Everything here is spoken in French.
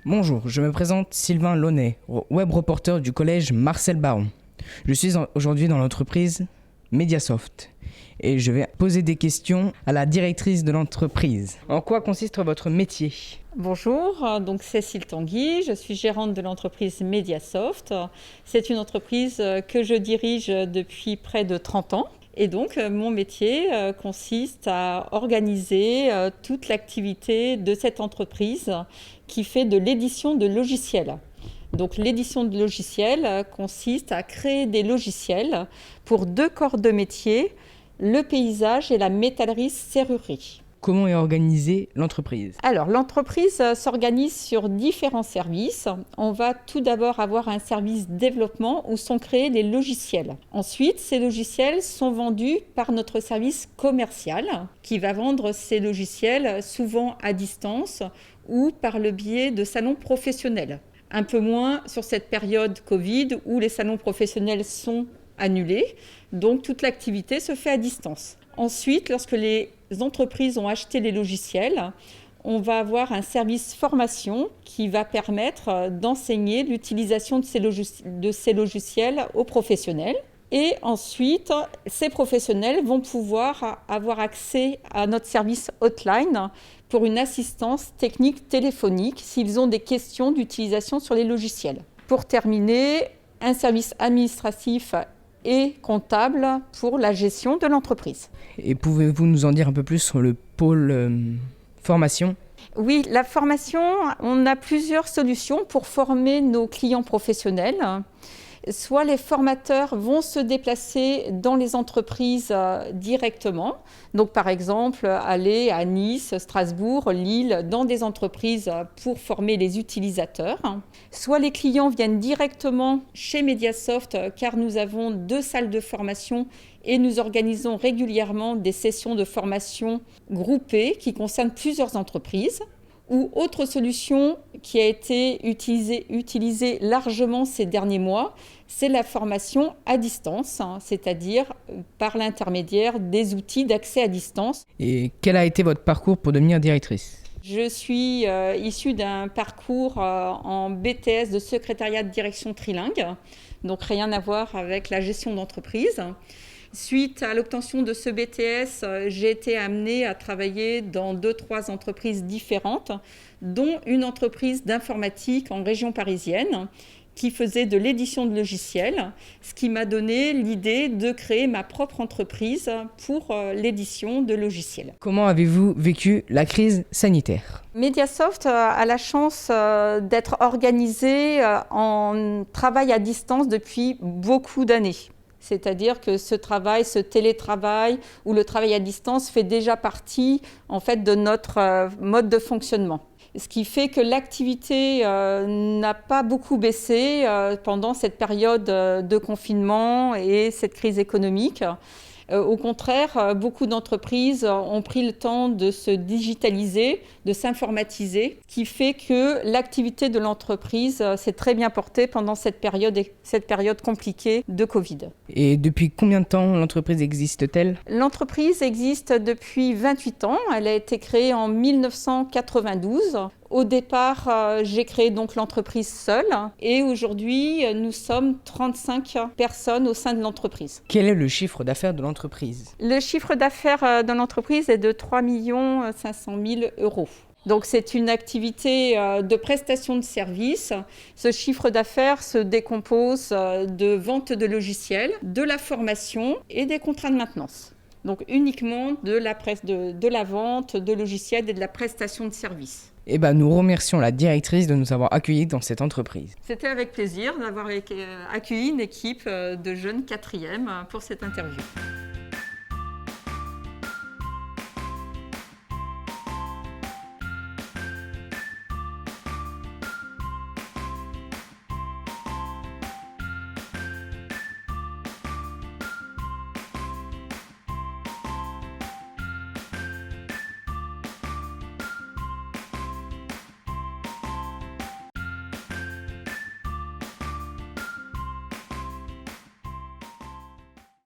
Bonjour, je me présente Sylvain Launay, web reporter du collège Marcel Baron. Je suis aujourd'hui dans l'entreprise Mediasoft et je vais poser des questions à la directrice de l'entreprise. En quoi consiste votre métier ? Bonjour, donc Cécile Tanguy, je suis gérante de l'entreprise Mediasoft. C'est une entreprise que je dirige depuis près de 30 ans. Et donc, mon métier consiste à organiser toute l'activité de cette entreprise qui fait de l'édition de logiciels. Donc, l'édition de logiciels consiste à créer des logiciels pour 2 corps de métier, le paysage et la métallerie-serrurerie. Comment est organisée l'entreprise ? Alors, l'entreprise s'organise sur différents services. On va tout d'abord avoir un service développement où sont créés les logiciels. Ensuite, ces logiciels sont vendus par notre service commercial qui va vendre ces logiciels souvent à distance ou par le biais de salons professionnels. Un peu moins sur cette période Covid où les salons professionnels sont annulés, donc toute l'activité se fait à distance. Ensuite, lorsque les entreprises ont acheté les logiciels, on va avoir un service formation qui va permettre d'enseigner l'utilisation de ces logiciels aux professionnels. Et ensuite, ces professionnels vont pouvoir avoir accès à notre service hotline pour une assistance technique téléphonique s'ils ont des questions d'utilisation sur les logiciels. Pour terminer, un service administratif et comptable pour la gestion de l'entreprise. Et pouvez-vous nous en dire un peu plus sur le pôle formation ? Oui, la formation, on a plusieurs solutions pour former nos clients professionnels. Soit les formateurs vont se déplacer dans les entreprises directement. Donc par exemple, aller à Nice, Strasbourg, Lille, dans des entreprises pour former les utilisateurs. Soit les clients viennent directement chez Mediasoft car nous avons 2 salles de formation et nous organisons régulièrement des sessions de formation groupées qui concernent plusieurs entreprises. Ou autre solution qui a été utilisée largement ces derniers mois, c'est la formation à distance, c'est-à-dire par l'intermédiaire des outils d'accès à distance. Et quel a été votre parcours pour devenir directrice ? Je suis issue d'un parcours en BTS de secrétariat de direction trilingue, donc rien à voir avec la gestion d'entreprise. Suite à l'obtention de ce BTS, j'ai été amenée à travailler dans 2-3 entreprises différentes, dont une entreprise d'informatique en région parisienne qui faisait de l'édition de logiciels, ce qui m'a donné l'idée de créer ma propre entreprise pour l'édition de logiciels. Comment avez-vous vécu la crise sanitaire ? Mediasoft a la chance d'être organisé en travail à distance depuis beaucoup d'années. C'est-à-dire que ce télétravail ou le travail à distance fait déjà partie en fait, de notre mode de fonctionnement. Ce qui fait que l'activité n'a pas beaucoup baissé pendant cette période de confinement et cette crise économique. Au contraire, beaucoup d'entreprises ont pris le temps de se digitaliser, de s'informatiser, qui fait que l'activité de l'entreprise s'est très bien portée pendant cette période compliquée de Covid. Et depuis combien de temps l'entreprise existe-t-elle ? L'entreprise existe depuis 28 ans. Elle a été créée en 1992. Au départ, j'ai créé donc l'entreprise seule et aujourd'hui, nous sommes 35 personnes au sein de l'entreprise. Quel est le chiffre d'affaires de l'entreprise ? Le chiffre d'affaires de l'entreprise est de 3 500 000 euros. Donc c'est une activité de prestation de services. Ce chiffre d'affaires se décompose de vente de logiciels, de la formation et des contrats de maintenance. Donc uniquement de la vente de logiciels et de la prestation de services. Nous remercions la directrice de nous avoir accueillis dans cette entreprise. C'était avec plaisir d'avoir accueilli une équipe de jeunes 4e pour cette interview.